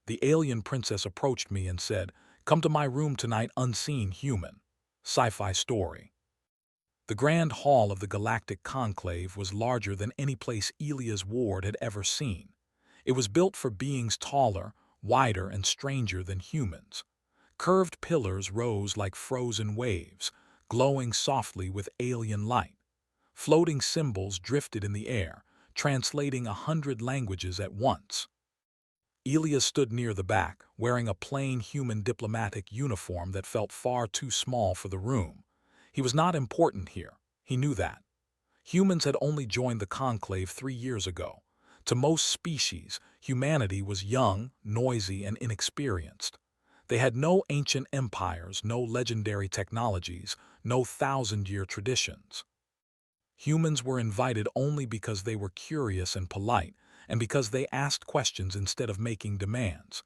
The alien princess approached me and said, "Come to my room tonight, unseen human." Sci-Fi Story. The grand hall of the galactic conclave was larger than any place Elia's ward had ever seen. It was built for beings taller, wider, and stranger than humans. Curved pillars rose like frozen waves, glowing softly with alien light. Floating symbols drifted in the air, translating 100 languages at once. Elia stood near the back, wearing a plain human diplomatic uniform that felt far too small for the room. He was not important here. He knew that. Humans had only joined the conclave 3 years ago. To most species, humanity was young, noisy, and inexperienced. They had no ancient empires, no legendary technologies, no thousand-year traditions. Humans were invited only because they were curious and polite, and because they asked questions instead of making demands.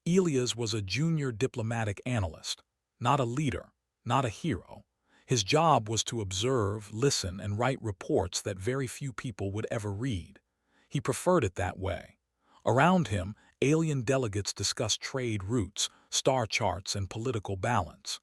Elias was a junior diplomatic analyst, not a leader, not a hero. His job was to observe, listen, and write reports that very few people would ever read. He preferred it that way. Around him, alien delegates discussed trade routes, star charts, and political balance.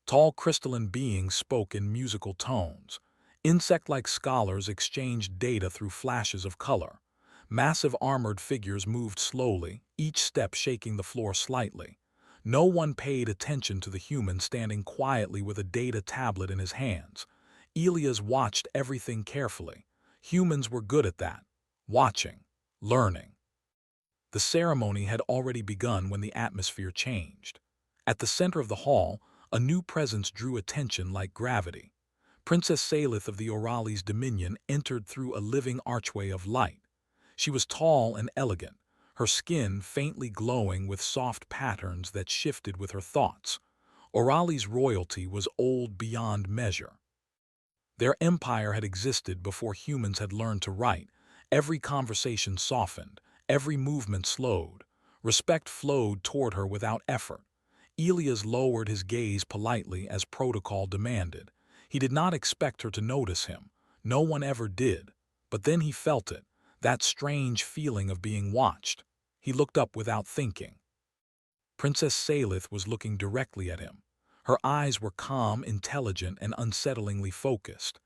Tall crystalline beings spoke in musical tones. Insect-like scholars exchanged data through flashes of color. Massive armored figures moved slowly, each step shaking the floor slightly. No one paid attention to the human standing quietly with a data tablet in his hands. Elias watched everything carefully. Humans were good at that. Watching. Learning. The ceremony had already begun when the atmosphere changed. At the center of the hall, a new presence drew attention like gravity. Princess Salith of the Orcs' dominion entered through a living archway of light. She was tall and elegant, her skin faintly glowing with soft patterns that shifted with her thoughts. Orcs' royalty was old beyond measure. Their empire had existed before humans had learned to write. Every conversation softened, every movement slowed. Respect flowed toward her without effort. Elias lowered his gaze politely as protocol demanded. He did not expect her to notice him. No one ever did. But then he felt it, that strange feeling of being watched. He looked up without thinking. Princess Salith was looking directly at him. Her eyes were calm, intelligent, and unsettlingly focused.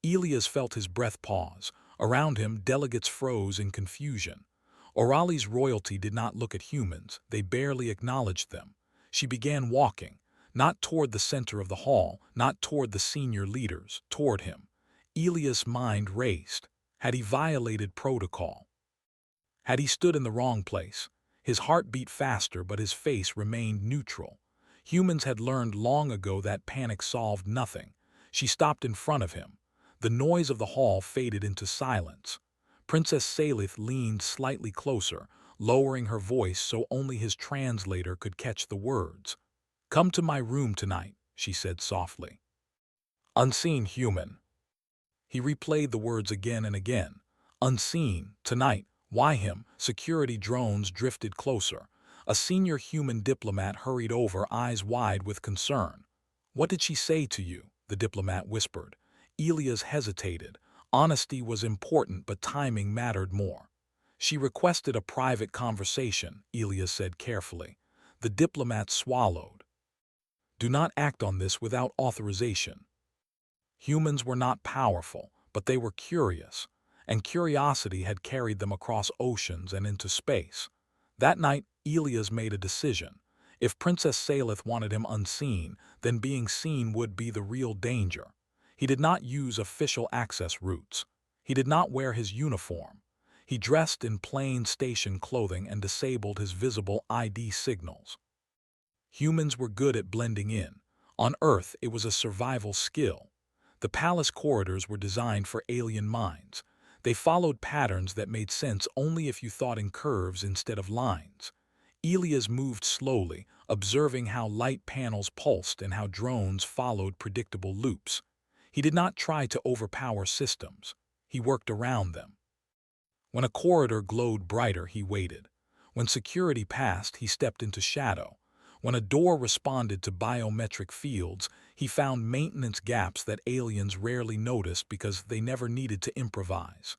Elias felt his breath pause. Around him, delegates froze in confusion. Orcs' royalty did not look at humans. They barely acknowledged them. She began walking, not toward the center of the hall, not toward the senior leaders, toward him. Elias' mind raced. Had he violated protocol? Had he stood in the wrong place? His heart beat faster, but his face remained neutral. Humans had learned long ago that panic solved nothing. She stopped in front of him. The noise of the hall faded into silence. Princess Salith leaned slightly closer, lowering her voice so only his translator could catch the words. "Come to my room tonight," she said softly. "Unseen human." He replayed the words again and again. "Unseen, tonight. Why him?" Security drones drifted closer. A senior human diplomat hurried over, eyes wide with concern. "What did she say to you?" the diplomat whispered. Elias hesitated. Honesty was important, but timing mattered more. "She requested a private conversation," Elias said carefully. The diplomat swallowed. "Do not act on this without authorization." Humans were not powerful, but they were curious, and curiosity had carried them across oceans and into space. That night, Elias made a decision. If Princess Salith wanted him unseen, then being seen would be the real danger. He did not use official access routes. He did not wear his uniform. He dressed in plain station clothing and disabled his visible ID signals. Humans were good at blending in. On Earth, it was a survival skill. The palace corridors were designed for alien minds. They followed patterns that made sense only if you thought in curves instead of lines. Elias moved slowly, observing how light panels pulsed and how drones followed predictable loops. He did not try to overpower systems. He worked around them. When a corridor glowed brighter, he waited. When security passed, he stepped into shadow. When a door responded to biometric fields, he found maintenance gaps that aliens rarely noticed because they never needed to improvise.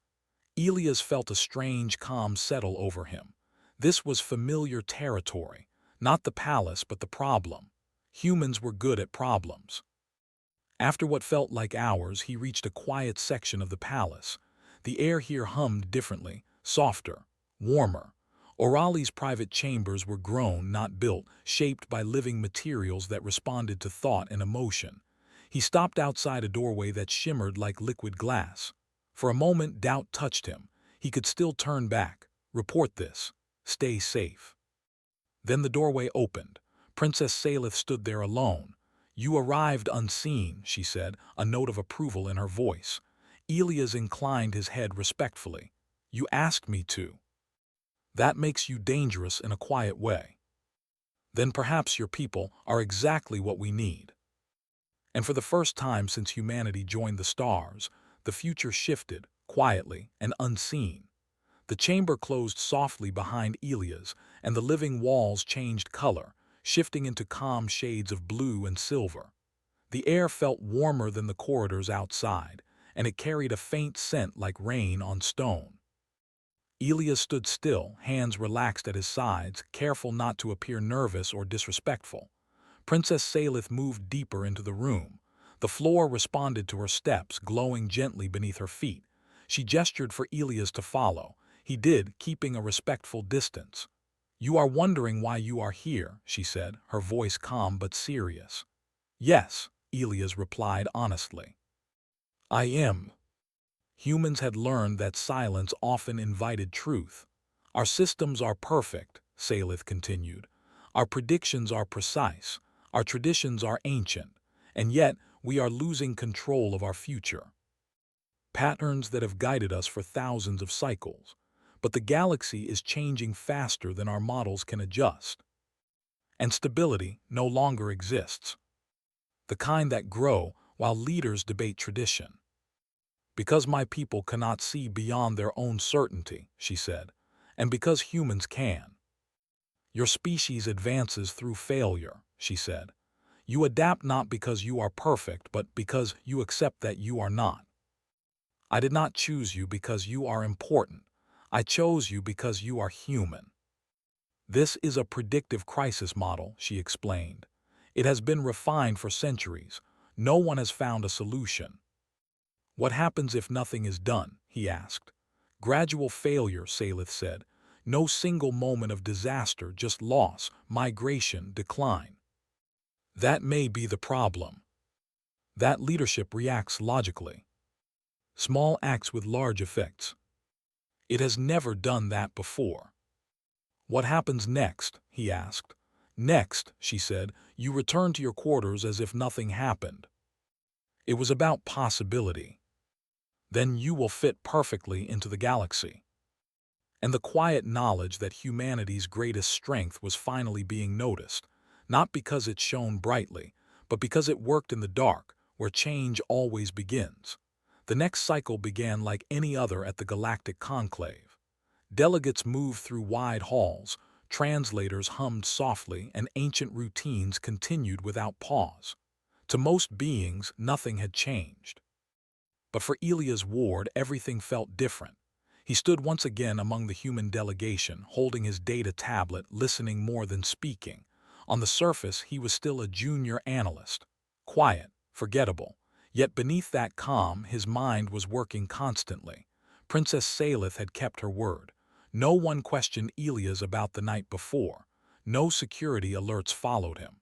Elias felt a strange calm settle over him. This was familiar territory, not the palace but the problem. Humans were good at problems. After what felt like hours, he reached a quiet section of the palace. The air here hummed differently, softer, warmer. Orali's private chambers were grown, not built, shaped by living materials that responded to thought and emotion. He stopped outside a doorway that shimmered like liquid glass. For a moment, doubt touched him. He could still turn back. Report this. Stay safe. Then the doorway opened. Princess Salith stood there alone. You arrived unseen, she said, a note of approval in her voice. Elias inclined his head respectfully. You asked me to. That makes you dangerous in a quiet way. Then perhaps your people are exactly what we need. And for the first time since humanity joined the stars, the future shifted, quietly and unseen. The chamber closed softly behind Elias, and the living walls changed color, shifting into calm shades of blue and silver. The air felt warmer than the corridors outside, and it carried a faint scent like rain on stone. Elias stood still, hands relaxed at his sides, careful not to appear nervous or disrespectful. Princess Salith moved deeper into the room. The floor responded to her steps, glowing gently beneath her feet. She gestured for Elias to follow. He did, keeping a respectful distance. You are wondering why you are here, she said, her voice calm but serious. Yes, Elias replied honestly. I am. Humans had learned that silence often invited truth. Our systems are perfect, Salith continued. Our predictions are precise. Our traditions are ancient. And yet, we are losing control of our future. Patterns that have guided us for thousands of cycles. But the galaxy is changing faster than our models can adjust. And stability no longer exists. The kind that grow while leaders debate tradition. Because my people cannot see beyond their own certainty, she said, and because humans can. Your species advances through failure, she said. You adapt not because you are perfect, but because you accept that you are not. I did not choose you because you are important. I chose you because you are human. This is a predictive crisis model, she explained. It has been refined for centuries. No one has found a solution. What happens if nothing is done? He asked. Gradual failure, Salith said. No single moment of disaster, just loss, migration, decline. That may be the problem. That leadership reacts logically. Small acts with large effects. It has never done that before. What happens next? He asked. Next, she said, you return to your quarters as if nothing happened. It was about possibility. Then you will fit perfectly into the galaxy. And the quiet knowledge that humanity's greatest strength was finally being noticed, not because it shone brightly, but because it worked in the dark, where change always begins. The next cycle began like any other at the Galactic Conclave. Delegates moved through wide halls, translators hummed softly, and ancient routines continued without pause. To most beings, nothing had changed. But for Elias Ward, everything felt different. He stood once again among the human delegation, holding his data tablet, listening more than speaking. On the surface, he was still a junior analyst. Quiet, forgettable. Yet beneath that calm, his mind was working constantly. Princess Salith had kept her word. No one questioned Elias about the night before. No security alerts followed him.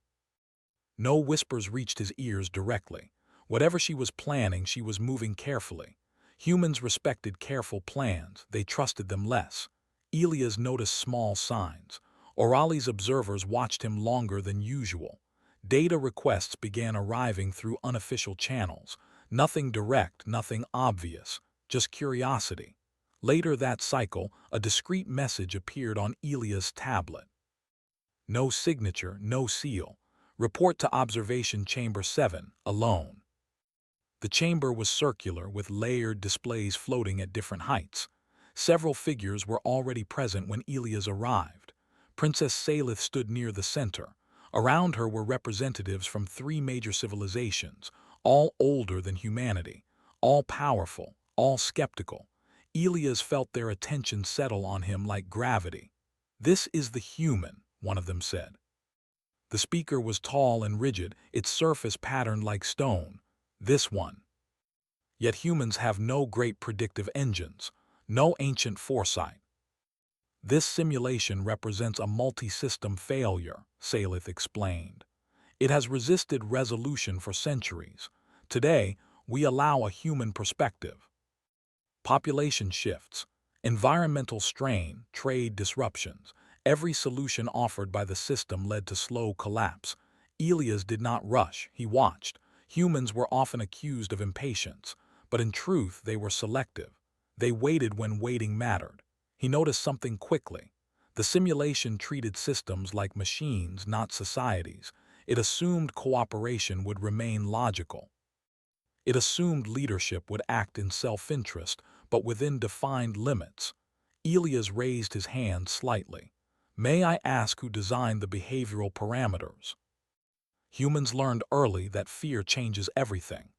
No whispers reached his ears directly. Whatever she was planning, she was moving carefully. Humans respected careful plans, they trusted them less. Elias noticed small signs. Orali's observers watched him longer than usual. Data requests began arriving through unofficial channels. Nothing direct, nothing obvious, just curiosity. Later that cycle, a discreet message appeared on Elias' tablet. No signature, no seal. Report to Observation Chamber 7, alone. The chamber was circular, with layered displays floating at different heights. Several figures were already present when Elias arrived. Princess Salith stood near the center. Around her were representatives from 3 major civilizations, all older than humanity, all powerful, all skeptical. Elias felt their attention settle on him like gravity. "This is the human," one of them said. The speaker was tall and rigid, its surface patterned like stone. "This one." Yet humans have no great predictive engines, no ancient foresight. "This simulation represents a multi-system failure," Salith explained. "It has resisted resolution for centuries. Today, we allow a human perspective. Population shifts, environmental strain, trade disruptions. Every solution offered by the system led to slow collapse. Elias did not rush, he watched. Humans were often accused of impatience, but in truth they were selective. They waited when waiting mattered. He noticed something quickly. The simulation treated systems like machines, not societies. It assumed cooperation would remain logical. It assumed leadership would act in self-interest, but within defined limits. Elias raised his hand slightly. "May I ask who designed the behavioral parameters?" Humans learned early that fear changes everything.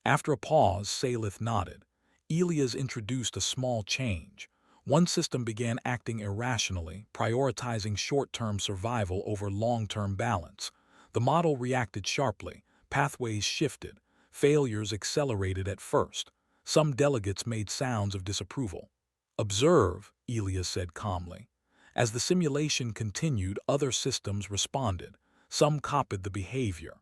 After a pause, Salith nodded. Elias introduced a small change. One system began acting irrationally, prioritizing short-term survival over long-term balance. The model reacted sharply. Pathways shifted. Failures accelerated at first. Some delegates made sounds of disapproval. "Observe," Elias said calmly. As the simulation continued, other systems responded. Some copied the behavior.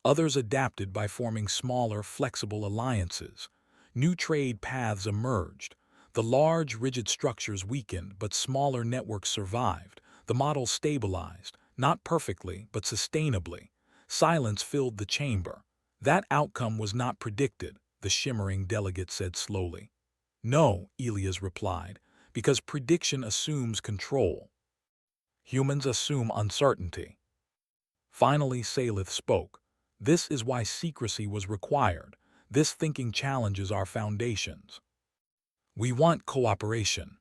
Others adapted by forming smaller, flexible alliances. New trade paths emerged. The large, rigid structures weakened, but smaller networks survived. The model stabilized, not perfectly, but sustainably. Silence filled the chamber. "That outcome was not predicted," the shimmering delegate said slowly. "No," Elias replied, "because prediction assumes control. Humans assume uncertainty." Finally, Salith spoke. "This is why secrecy was required. This thinking challenges our foundations. We want cooperation."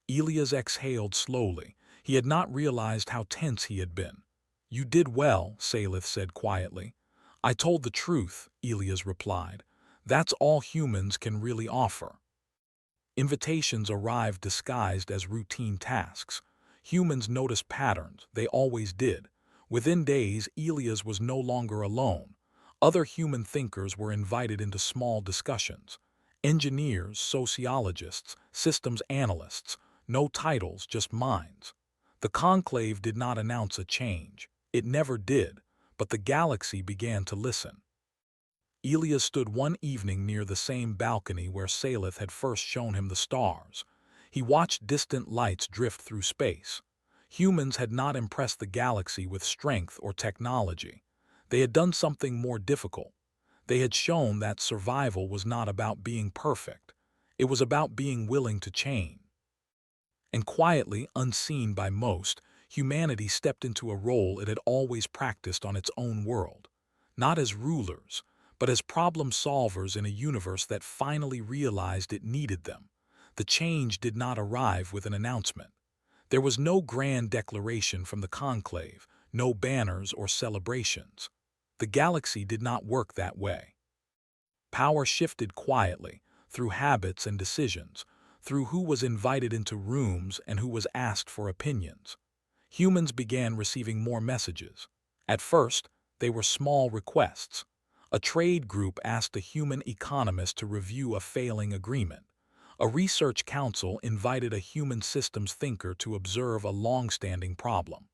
Elias exhaled slowly. He had not realized how tense he had been. "You did well," Salith said quietly. "I told the truth," Elias replied. "That's all humans can really offer." Invitations arrived disguised as routine tasks. Humans noticed patterns, they always did. Within days, Elias was no longer alone. Other human thinkers were invited into small discussions. Engineers, sociologists, systems analysts, no titles, just minds. The conclave did not announce a change. It never did, but the galaxy began to listen. Elias stood one evening near the same balcony where Salith had first shown him the stars. He watched distant lights drift through space. Humans had not impressed the galaxy with strength or technology. They had done something more difficult. They had shown that survival was not about being perfect. It was about being willing to change. And quietly, unseen by most, humanity stepped into a role it had always practiced on its own world. Not as rulers, but as problem solvers in a universe that finally realized it needed them. The change did not arrive with an announcement. There was no grand declaration from the conclave, no banners or celebrations. The galaxy did not work that way. Power shifted quietly, through habits and decisions, through who was invited into rooms and who was asked for opinions. Humans began receiving more messages. At first, they were small requests. A trade group asked a human economist to review a failing agreement. A research council invited a human systems thinker to observe a long-standing problem.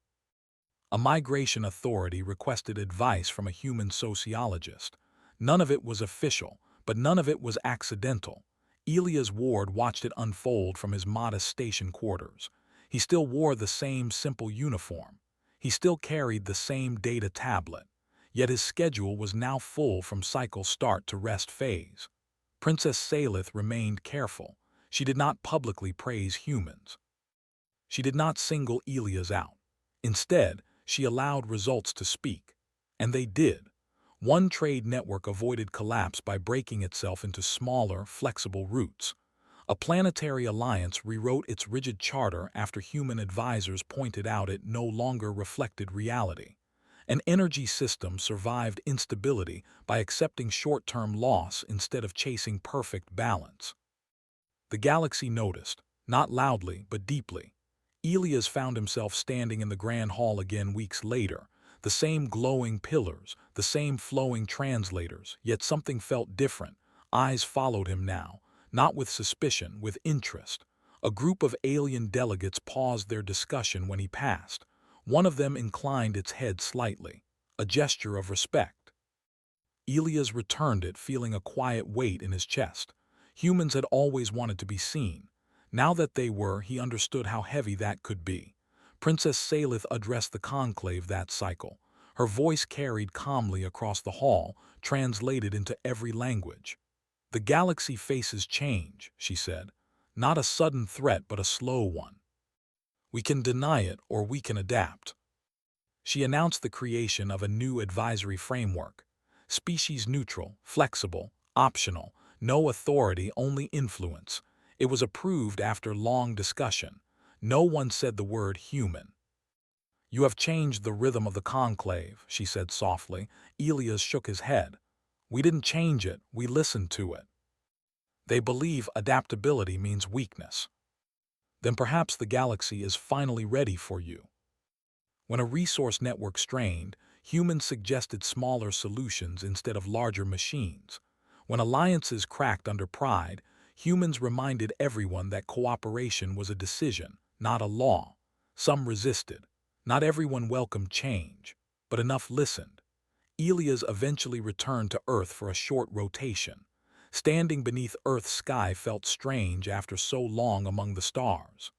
A migration authority requested advice from a human sociologist. None of it was official, but none of it was accidental. Elias Ward watched it unfold from his modest station quarters. He still wore the same simple uniform. He still carried the same data tablet. Yet his schedule was now full from cycle start to rest phase. Princess Salith remained careful. She did not publicly praise humans. She did not single Elias out. Instead, she allowed results to speak. And they did. One trade network avoided collapse by breaking itself into smaller, flexible routes. A planetary alliance rewrote its rigid charter after human advisors pointed out it no longer reflected reality. An energy system survived instability by accepting short-term loss instead of chasing perfect balance. The galaxy noticed, not loudly but deeply. Elias found himself standing in the grand hall again weeks later. The same glowing pillars, the same flowing translators, yet something felt different. Eyes followed him now, not with suspicion, with interest. A group of alien delegates paused their discussion when he passed. One of them inclined its head slightly, a gesture of respect. Elias returned it, feeling a quiet weight in his chest. Humans had always wanted to be seen. Now that they were, he understood how heavy that could be. Princess Salith addressed the conclave that cycle. Her voice carried calmly across the hall, translated into every language. "The galaxy faces change," she said. "Not a sudden threat, but a slow one. We can deny it or we can adapt." She announced the creation of a new advisory framework. Species neutral, flexible, optional, no authority, only influence. It was approved after long discussion. No one said the word human. "You have changed the rhythm of the conclave," she said softly. Elias shook his head. "We didn't change it, we listened to it. They believe adaptability means weakness. Then perhaps the galaxy is finally ready for you." When a resource network strained, humans suggested smaller solutions instead of larger machines. When alliances cracked under pride, humans reminded everyone that cooperation was a decision, not a law. Some resisted. Not everyone welcomed change, but enough listened. Elias eventually returned to Earth for a short rotation. Standing beneath Earth's sky felt strange after so long among the stars.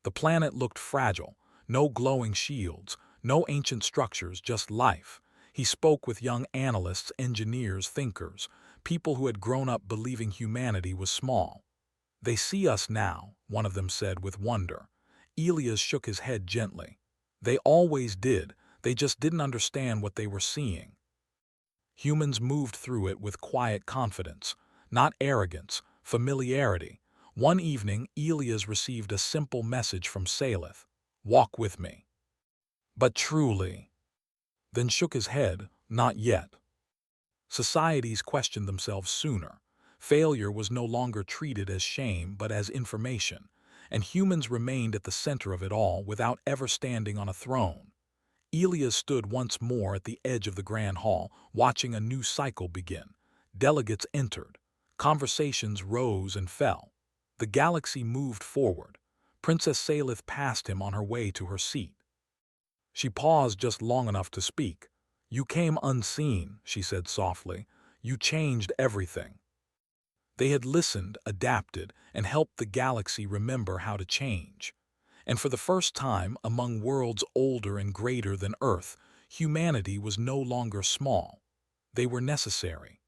The planet looked fragile. No glowing shields, no ancient structures, just life. He spoke with young analysts, engineers, thinkers, people who had grown up believing humanity was small. "They see us now," one of them said with wonder. Elias shook his head gently. "They always did, they just didn't understand what they were seeing." Humans moved through it with quiet confidence, not arrogance, familiarity. One evening, Elias received a simple message from Salith: "Walk with me." "But truly," then shook his head, "not yet." Societies questioned themselves sooner. Failure was no longer treated as shame but as information, and humans remained at the center of it all without ever standing on a throne. Elias stood once more at the edge of the grand hall, watching a new cycle begin. Delegates entered. Conversations rose and fell. The galaxy moved forward. Princess Salith passed him on her way to her seat. She paused just long enough to speak. "You came unseen," she said softly. "You changed everything." They had listened, adapted, and helped the galaxy remember how to change. And for the first time, among worlds older and greater than Earth, humanity was no longer small. They were necessary.